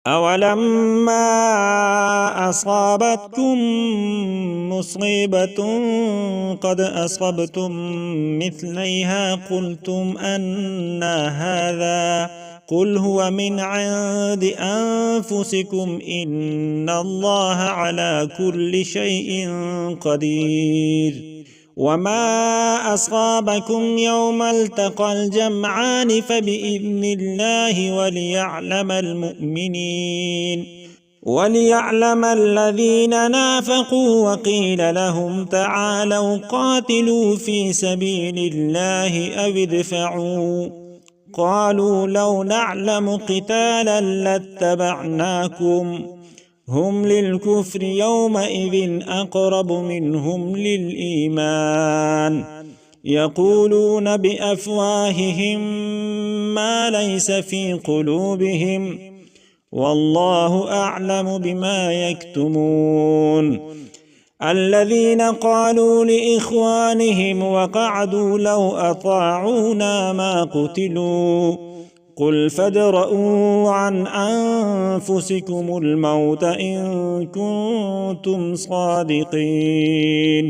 أولما أصابتكم مصيبة قد أصبتم مثليها قلتم أنى هذا قل هو من عند أنفسكم إن الله على كل شيء قدير وما أصابكم يوم التقى الجمعان فبإذن الله وليعلم الذين نافقوا وقيل لهم تعالوا قاتلوا في سبيل الله أو ادفعوا قالوا لو نعلم قتالا لاتبعناكم هم للكفر يومئذ أقرب منهم للإيمان يقولون بأفواههم ما ليس في قلوبهم والله أعلم بما يكتمون الذين قالوا لإخوانهم وقعدوا لو أطاعونا ما قتلوا قل فادرءوا عن أنفسكم الموت إن كنتم صادقين